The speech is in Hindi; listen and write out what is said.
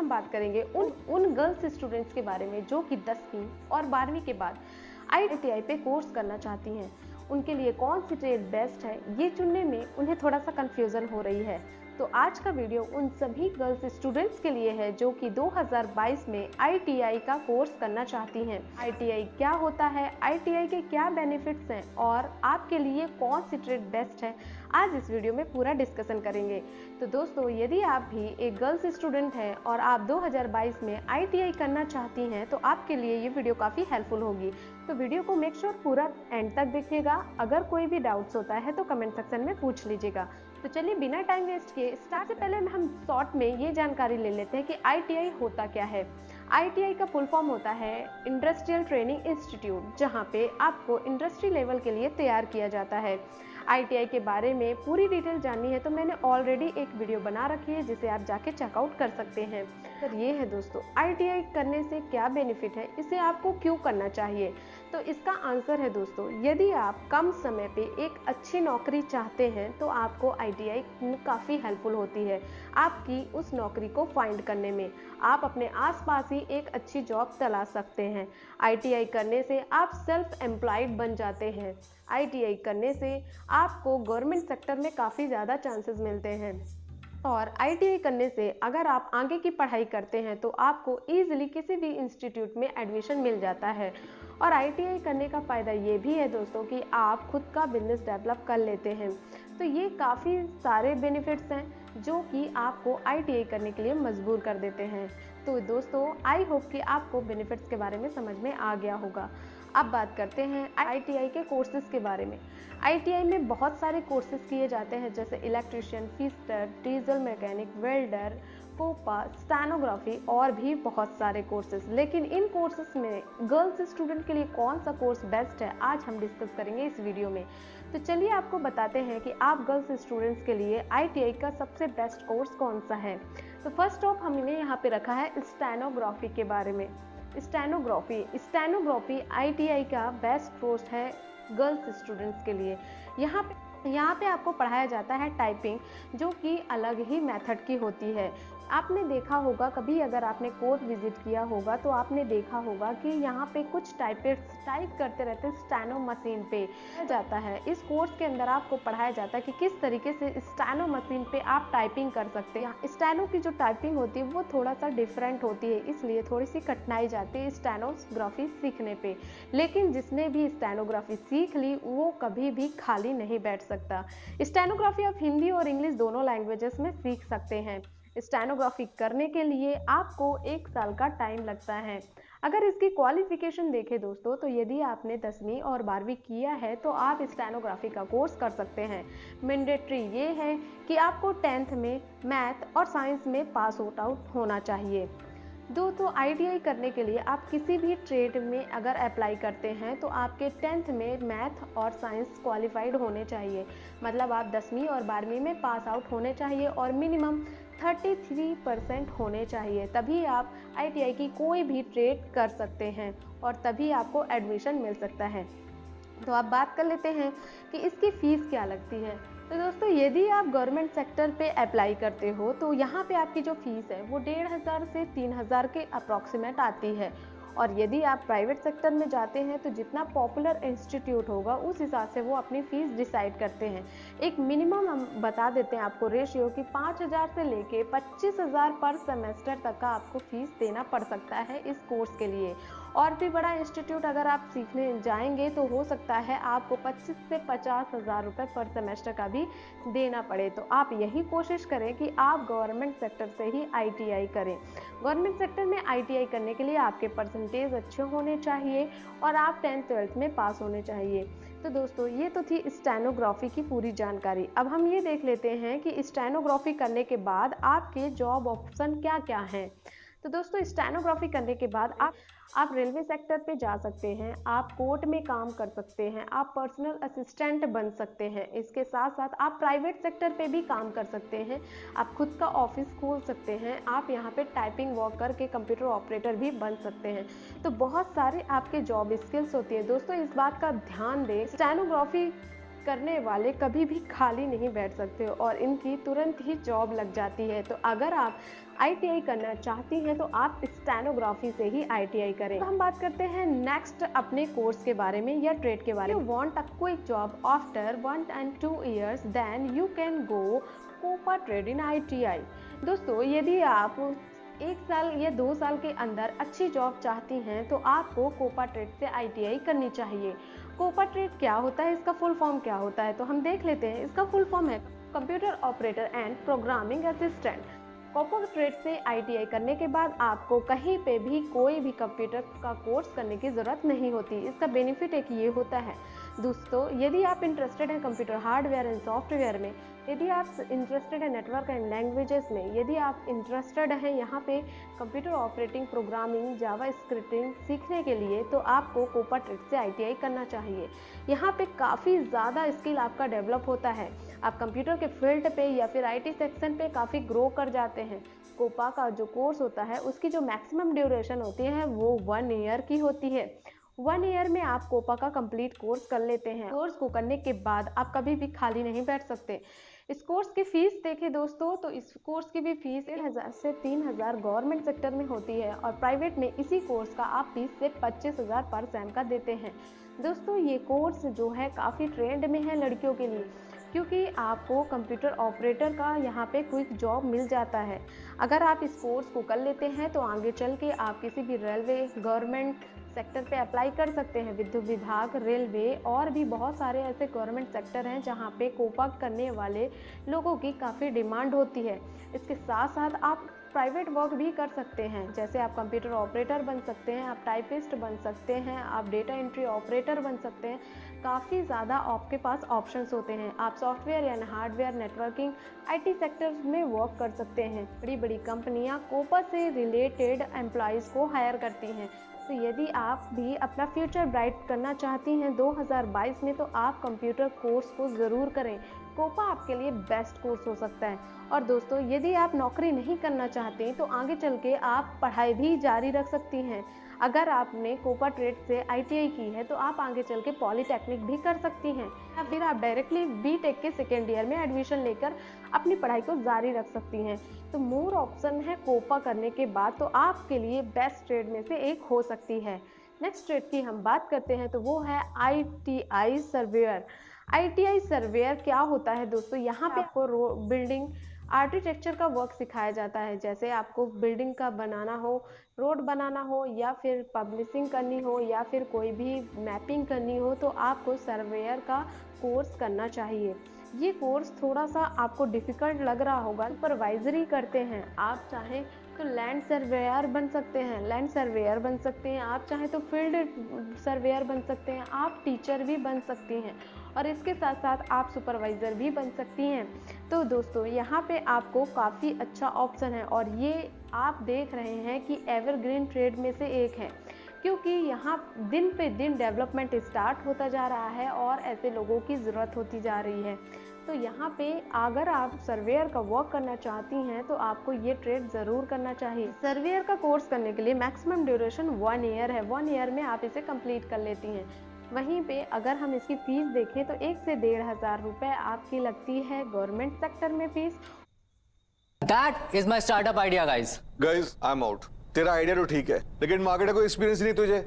हम बात करेंगे उन गर्ल्स स्टूडेंट्स के बारे में जो कि 10वीं और 12वीं के बाद ITI पे कोर्स करना चाहती हैं। उनके लिए कौन सी ट्रेड बेस्ट है, ये चुनने में उन्हें थोड़ा सा कन्फ्यूज़न हो रही है। तो आज का वीडियो उन सभी गर्ल्स स्टूडेंट्स के लिए है जो कि 2022 में ITI का कोर्स करना चाहती हैं। ITI क्या होता है, ITI के क्या बेनिफिट्स हैं और आपके लिए कौन सी ट्रेड बेस्ट है, आज इस वीडियो में पूरा डिस्कशन करेंगे। तो दोस्तों, यदि आप भी एक गर्ल्स स्टूडेंट हैं और आप 2022 में ITI करना चाहती हैं तो आपके लिए ये वीडियो काफ़ी हेल्पफुल होगी। तो वीडियो को मेक श्योर पूरा एंड तक देखिएगा। अगर कोई भी डाउट्स होता है तो कमेंट सेक्शन में पूछ लीजिएगा। तो चलिए बिना टाइम वेस्ट किए स्टार्ट से पहले हम शॉर्ट में ये जानकारी ले लेते हैं कि ITI होता क्या है। ITI का फुल फॉर्म होता है इंडस्ट्रियल ट्रेनिंग इंस्टीट्यूट, जहाँ पे आपको इंडस्ट्री लेवल के लिए तैयार किया जाता है। ITI के बारे में पूरी डिटेल जाननी है तो मैंने ऑलरेडी एक वीडियो बना रखी है जिसे आप जाके चेकआउट कर सकते हैं। तो ये है दोस्तों, ITI करने से क्या बेनिफिट है, इसे आपको क्यों करना चाहिए। तो इसका आंसर है दोस्तों, यदि आप कम समय पे एक अच्छी नौकरी चाहते हैं तो आपको ITI काफ़ी हेल्पफुल होती है आपकी उस नौकरी को फाइंड करने में। आप अपने आसपास ही एक अच्छी जॉब तलाश सकते हैं। ITI करने से आप सेल्फ एम्प्लॉयड बन जाते हैं। ITI करने से आपको गवर्नमेंट सेक्टर में काफ़ी ज़्यादा चांसेस मिलते हैं। और ITI करने से अगर आप आगे की पढ़ाई करते हैं तो आपको ईजिली किसी भी इंस्टीट्यूट में एडमिशन मिल जाता है। और ITI करने का फ़ायदा ये भी है दोस्तों कि आप खुद का बिजनेस डेवलप कर लेते हैं। तो ये काफ़ी सारे बेनिफिट्स हैं जो कि आपको ITI करने के लिए मजबूर कर देते हैं। तो दोस्तों, आई होप कि आपको बेनिफिट्स के बारे में समझ में आ गया होगा। अब बात करते हैं ITI के कोर्सेज़ के बारे में। ITI में बहुत सारे कोर्सेज किए जाते हैं जैसे electrician, fitter, diesel mechanic, welder, COPA, stenography और भी बहुत सारे कोर्सेज। लेकिन इन कोर्सेज में गर्ल्स स्टूडेंट के लिए कौन सा कोर्स बेस्ट है, आज हम डिस्कस करेंगे इस वीडियो में। तो चलिए आपको बताते हैं कि आप गर्ल्स स्टूडेंट्स के लिए ITI का सबसे बेस्ट कोर्स कौन सा है। तो फर्स्ट ऑफ हमने यहाँ पे रखा है स्टेनोग्राफी के बारे में। स्टेनोग्राफी ITI का बेस्ट कोर्स है गर्ल्स स्टूडेंट्स के लिए। यहाँ पे आपको पढ़ाया जाता है टाइपिंग, जो कि अलग ही मेथड की होती है। आपने देखा होगा, कभी अगर आपने कोर्ट विजिट किया होगा तो आपने देखा होगा कि यहाँ पे कुछ टाइपिस्ट्स टाइप करते रहते हैं स्टेनो मशीन पे जाता है। इस कोर्स के अंदर आपको पढ़ाया जाता है कि किस तरीके से स्टेनो मशीन पे आप टाइपिंग कर सकते हैं। स्टेनो की जो टाइपिंग होती है वो थोड़ा सा डिफरेंट होती है, इसलिए थोड़ी सी कठिनाई जाती है स्टेनोग्राफी सीखने पे। लेकिन जिसने भी स्टेनोग्राफी सीख ली वो कभी भी खाली नहीं बैठ सकता। स्टेनोग्राफी आप हिंदी और इंग्लिश दोनों लैंग्वेजेस में सीख सकते हैं। स्टेनोग्राफी करने के लिए आपको 1 साल का टाइम लगता है। अगर इसकी क्वालिफिकेशन देखें दोस्तों, तो यदि आपने 10वीं और 12वीं किया है तो आप स्टेनोग्राफी का कोर्स कर सकते हैं। मैंडेटरी ये है कि आपको 10th में मैथ और साइंस में पास आउट होना चाहिए। दोस्तों, ITI करने के लिए आप किसी भी ट्रेड में अगर अप्लाई करते हैं तो आपके 10th में मैथ और साइंस क्वालिफाइड होने चाहिए। मतलब आप 10वीं और 12वीं में पास आउट होने चाहिए और मिनिमम 33% होने चाहिए, तभी आप ITI की कोई भी ट्रेड कर सकते हैं और तभी आपको एडमिशन मिल सकता है। तो आप बात कर लेते हैं कि इसकी फ़ीस क्या लगती है। तो दोस्तों, यदि आप गवर्नमेंट सेक्टर पे अप्लाई करते हो तो यहाँ पे आपकी जो फ़ीस है वो 1500 से 3000 के अप्रॉक्सीमेट आती है। और यदि आप प्राइवेट सेक्टर में जाते हैं तो जितना पॉपुलर इंस्टीट्यूट होगा उस हिसाब से वो अपनी फ़ीस डिसाइड करते हैं। एक मिनिमम हम बता देते हैं आपको रेशियो कि 5000 से लेके 25000 पर सेमेस्टर तक का आपको फ़ीस देना पड़ सकता है इस कोर्स के लिए। और भी बड़ा इंस्टीट्यूट अगर आप सीखने जाएंगे तो हो सकता है आपको 25 से 50,000 रुपये पर सेमेस्टर का भी देना पड़े। तो आप यही कोशिश करें कि आप गवर्नमेंट सेक्टर से ही ITI करें। गवर्नमेंट सेक्टर में ITI करने के लिए आपके परसेंटेज अच्छे होने चाहिए और आप 10th 12th में पास होने चाहिए। तो दोस्तों, ये तो थी स्टेनोग्राफी की पूरी जानकारी। अब हम ये देख लेते हैं कि स्टेनोग्राफी करने के बाद आपके जॉब ऑप्शन क्या क्या हैं। तो दोस्तों, स्टेनोग्राफी करने के बाद आप रेलवे सेक्टर पे जा सकते हैं, आप कोर्ट में काम कर सकते हैं, आप पर्सनल असिस्टेंट बन सकते हैं। इसके साथ साथ आप प्राइवेट सेक्टर पे भी काम कर सकते हैं, आप खुद का ऑफिस खोल सकते हैं, आप यहाँ पे टाइपिंग वर्क करके कंप्यूटर ऑपरेटर भी बन सकते हैं। तो बहुत सारे आपके जॉब स्किल्स होती है। दोस्तों, इस बात का ध्यान दें, स्टेनोग्राफी करने वाले कभी भी खाली नहीं बैठ सकते और इनकी तुरंत ही जॉब लग जाती है। तो अगर आप ITI करना चाहती हैं तो आप स्टेनोग्राफी से ही ITI करें। तो हम बात करते हैं नेक्स्ट अपने कोर्स के बारे में या ट्रेड के बारे में। You want a quick job after 1 and 2 years then you can go COPA trade in ITI। दोस्तों, यदि आप 1 साल या 2 साल के अंदर अच्छी जॉब चाहती हैं तो आपको कोपा ट्रेड से ITI करनी चाहिए। कोपा ट्रेड क्या होता है, इसका फुल फॉर्म क्या होता है, तो हम देख लेते हैं। इसका फुल फॉर्म है computer operator and programming assistant. COPA trade से ITI करने के बाद आपको कहीं पे भी कोई भी कंप्यूटर का कोर्स करने की ज़रूरत नहीं होती। इसका बेनिफिट एक ये होता है दोस्तों, यदि आप इंटरेस्टेड हैं कंप्यूटर हार्डवेयर एंड सॉफ्टवेयर में, यदि आप इंटरेस्टेड हैं नेटवर्क एंड लैंग्वेजेस में, यदि आप इंटरेस्टेड हैं यहाँ पे कंप्यूटर ऑपरेटिंग, प्रोग्रामिंग, जावा स्क्रिप्टिंग सीखने के लिए, तो आपको कोपा ट्रेड से ITI करना चाहिए। यहाँ पे काफ़ी ज़्यादा स्किल आपका डेवलप होता है। आप कंप्यूटर के फील्ड पे या फिर IT सेक्शन पे काफ़ी ग्रो कर जाते हैं। कोपा का जो कोर्स होता है उसकी जो मैक्सिमम ड्यूरेशन होती है वो 1 ईयर की होती है। 1 ईयर में आप कोपा का कंप्लीट कोर्स कर लेते हैं। कोर्स को करने के बाद आप कभी भी खाली नहीं बैठ सकते। इस कोर्स की फीस देखें दोस्तों, तो इस कोर्स की भी फीस 1,000 से 3,000 गवर्नमेंट सेक्टर में होती है और प्राइवेट में इसी कोर्स का आप 20 से 25,000 पर सेम का देते हैं। दोस्तों, ये कोर्स जो है काफ़ी ट्रेंड में है लड़कियों के लिए, क्योंकि आपको कंप्यूटर ऑपरेटर का यहाँ पे क्विक जॉब मिल जाता है। अगर आप इस कोर्स को कर लेते हैं तो आगे चल के आप किसी भी रेलवे, गवर्नमेंट सेक्टर पे अप्लाई कर सकते हैं। विद्युत विभाग, रेलवे और भी बहुत सारे ऐसे गवर्नमेंट सेक्टर हैं जहाँ पे कोपा करने वाले लोगों की काफ़ी डिमांड होती है। इसके साथ साथ आप प्राइवेट वर्क भी कर सकते हैं, जैसे आप कंप्यूटर ऑपरेटर बन सकते हैं, आप टाइपिस्ट बन सकते हैं, आप डेटा एंट्री ऑपरेटर बन सकते हैं। काफ़ी ज़्यादा आपके पास ऑप्शंस होते हैं। आप सॉफ्टवेयर या हार्डवेयर, नेटवर्किंग, IT सेक्टर में वर्क कर सकते हैं। बड़ी बड़ी कंपनियां कोपा से रिलेटेड एम्प्लॉयज़ को हायर करती हैं। तो यदि आप भी अपना फ्यूचर ब्राइट करना चाहती हैं 2022 में, तो आप कंप्यूटर कोर्स को ज़रूर करें। कोपा आपके लिए बेस्ट कोर्स हो सकता है। और दोस्तों, यदि आप नौकरी नहीं करना चाहते तो आगे चल के आप पढ़ाई भी जारी रख सकती हैं। अगर आपने कोपा ट्रेड से ITI की है तो आप आगे चल के पॉलीटेक्निक भी कर सकती हैं, या फिर आप डायरेक्टली BTech के सेकेंड ईयर में एडमिशन लेकर अपनी पढ़ाई को जारी रख सकती हैं। तो मोर ऑप्शन है कोपा करने के बाद, तो आपके लिए बेस्ट ट्रेड में से एक हो सकती है। नेक्स्ट ट्रेड की हम बात करते हैं तो वो है ITI सर्वेयर। ITI सर्वेयर क्या होता है दोस्तों, यहाँ पे आपको बिल्डिंग आर्किटेक्चर का वर्क सिखाया जाता है। जैसे आपको बिल्डिंग का बनाना हो, रोड बनाना हो, या फिर पब्लिशिंग करनी हो, या फिर कोई भी मैपिंग करनी हो, तो आपको सर्वेयर का कोर्स करना चाहिए। ये कोर्स थोड़ा सा आपको डिफ़िकल्ट लग रहा होगा। सुपरवाइजरी करते हैं, आप चाहें तो लैंड सर्वेयर बन सकते हैं, लैंड सर्वेयर बन सकते हैं, आप चाहें तो फील्ड सर्वेयर बन सकते हैं, आप टीचर भी बन सकती हैं और इसके साथ साथ आप सुपरवाइज़र भी बन सकती हैं। तो दोस्तों, यहाँ पे आपको काफ़ी अच्छा ऑप्शन है और ये आप देख रहे हैं कि एवरग्रीन ट्रेड में से एक है, क्योंकि यहाँ दिन पे दिन डेवलपमेंट स्टार्ट होता जा रहा है और ऐसे लोगों की ज़रूरत होती जा रही है। तो यहाँ पे अगर आप सर्वेयर का वर्क करना चाहती हैं तो आपको ये ट्रेड ज़रूर करना चाहिए। सर्वेयर का कोर्स करने के लिए मैक्सिमम ड्यूरेशन 1 ईयर है। 1 ईयर में आप इसे कंप्लीट कर लेती हैं। वहीं पे अगर हम इसकी फ़ीस देखें तो 1 से 1,500 रुपये आपकी लगती है गवर्नमेंट सेक्टर में fees. That is my startup idea, guys. Guys, I am out. तेरा आइडिया तो ठीक है, लेकिन मार्केट का कोई एक्सपीरियंस नहीं तुझे।